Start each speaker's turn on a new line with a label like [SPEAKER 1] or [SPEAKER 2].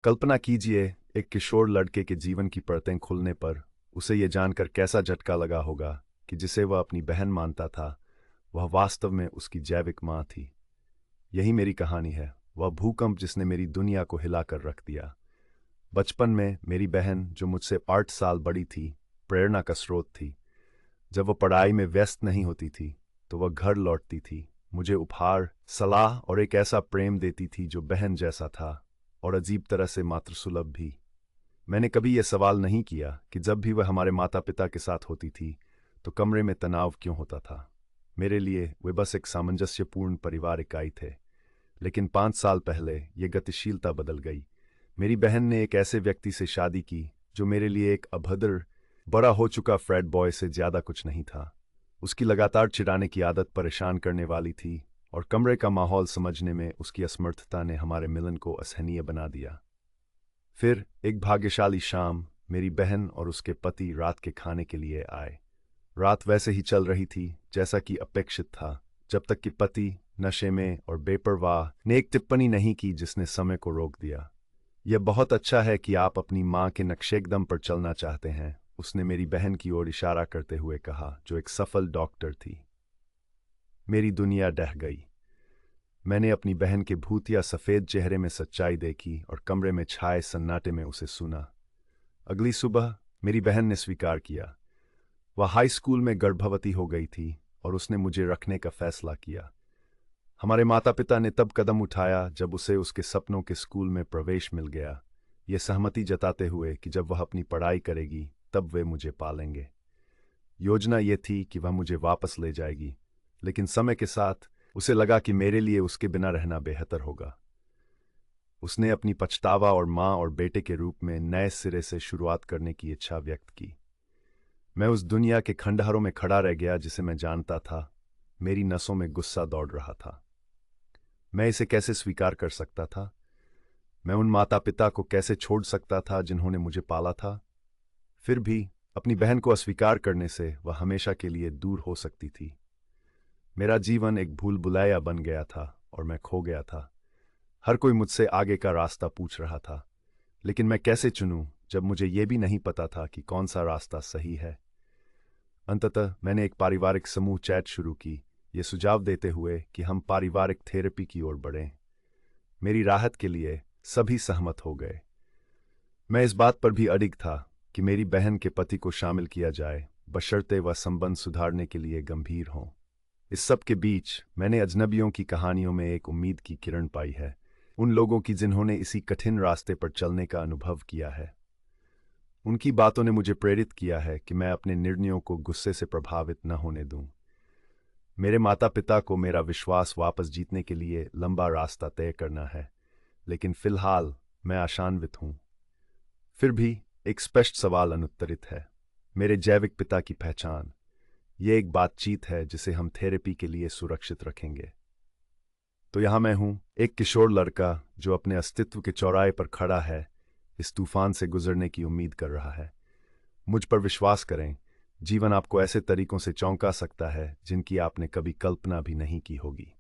[SPEAKER 1] कल्पना कीजिए, एक किशोर लड़के के जीवन की परतें खुलने पर उसे ये जानकर कैसा झटका लगा होगा कि जिसे वह अपनी बहन मानता था, वह वास्तव में उसकी जैविक माँ थी। यही मेरी कहानी है, वह भूकंप जिसने मेरी दुनिया को हिलाकर रख दिया। बचपन में मेरी बहन, जो मुझसे 8 साल बड़ी थी, प्रेरणा का स्रोत थी। जब वह पढ़ाई में व्यस्त नहीं होती थी, तो वह घर लौटती थी, मुझे उपहार, सलाह और एक ऐसा प्रेम देती थी जो बहन जैसा था और अजीब तरह से मातृसुलभ भी। मैंने कभी यह सवाल नहीं किया कि जब भी वह हमारे माता पिता के साथ होती थी, तो कमरे में तनाव क्यों होता था। मेरे लिए वे बस एक सामंजस्यपूर्ण परिवार इकाई थे। लेकिन 5 साल पहले यह गतिशीलता बदल गई। मेरी बहन ने एक ऐसे व्यक्ति से शादी की जो मेरे लिए एक अभद्र, बड़ा हो चुका फ्रेड बॉय से ज्यादा कुछ नहीं था। उसकी लगातार चिढ़ाने की आदत परेशान करने वाली थी, और कमरे का माहौल समझने में उसकी असमर्थता ने हमारे मिलन को असहनीय बना दिया। फिर एक भाग्यशाली शाम, मेरी बहन और उसके पति रात के खाने के लिए आए। रात वैसे ही चल रही थी जैसा कि अपेक्षित था, जब तक कि पति, नशे में और बेपरवाह, ने एक टिप्पणी नहीं की जिसने समय को रोक दिया। यह बहुत अच्छा है कि आप अपनी माँ के नक्शेकदम पर चलना चाहते हैं, उसने मेरी बहन की ओर इशारा करते हुए कहा, जो एक सफल डॉक्टर थी। मेरी दुनिया डह गई। मैंने अपनी बहन के भूतिया सफेद चेहरे में सच्चाई देखी और कमरे में छाए सन्नाटे में उसे सुना। अगली सुबह मेरी बहन ने स्वीकार किया। वह हाई स्कूल में गर्भवती हो गई थी और उसने मुझे रखने का फैसला किया। हमारे माता पिता ने तब कदम उठाया जब उसे उसके सपनों के स्कूल में प्रवेश मिल गया, ये सहमति जताते हुए कि जब वह अपनी पढ़ाई करेगी तब वे मुझे पालेंगे। योजना ये थी कि वह मुझे वापस ले जाएगी, लेकिन समय के साथ उसे लगा कि मेरे लिए उसके बिना रहना बेहतर होगा। उसने अपनी पछतावा और माँ और बेटे के रूप में नए सिरे से शुरुआत करने की इच्छा व्यक्त की। मैं उस दुनिया के खंडहरों में खड़ा रह गया जिसे मैं जानता था। मेरी नसों में गुस्सा दौड़ रहा था। मैं इसे कैसे स्वीकार कर सकता था? मैं उन माता पिता को कैसे छोड़ सकता था जिन्होंने मुझे पाला था? फिर भी अपनी बहन को अस्वीकार करने से वह हमेशा के लिए दूर हो सकती थी। मेरा जीवन एक भूल भुलैया बन गया था और मैं खो गया था। हर कोई मुझसे आगे का रास्ता पूछ रहा था, लेकिन मैं कैसे चुनूं जब मुझे यह भी नहीं पता था कि कौन सा रास्ता सही है। अंततः मैंने एक पारिवारिक समूह चैट शुरू की, ये सुझाव देते हुए कि हम पारिवारिक थेरेपी की ओर बढ़ें। मेरी राहत के लिए सभी सहमत हो गए। मैं इस बात पर भी अडिग था कि मेरी बहन के पति को शामिल किया जाए, बशर्ते वह संबंध सुधारने के लिए गंभीर हों। इस सब के बीच मैंने अजनबियों की कहानियों में एक उम्मीद की किरण पाई है, उन लोगों की जिन्होंने इसी कठिन रास्ते पर चलने का अनुभव किया है। उनकी बातों ने मुझे प्रेरित किया है कि मैं अपने निर्णयों को गुस्से से प्रभावित न होने दूं। मेरे माता पिता को मेरा विश्वास वापस जीतने के लिए लंबा रास्ता तय करना है, लेकिन फिलहाल मैं आशान्वित हूं। फिर भी एक स्पष्ट सवाल अनुत्तरित है, मेरे जैविक पिता की पहचान। ये एक बातचीत है जिसे हम थेरेपी के लिए सुरक्षित रखेंगे। तो यहां मैं हूं, एक किशोर लड़का जो अपने अस्तित्व के चौराहे पर खड़ा है, इस तूफान से गुजरने की उम्मीद कर रहा है। मुझ पर विश्वास करें, जीवन आपको ऐसे तरीकों से चौंका सकता है जिनकी आपने कभी कल्पना भी नहीं की होगी।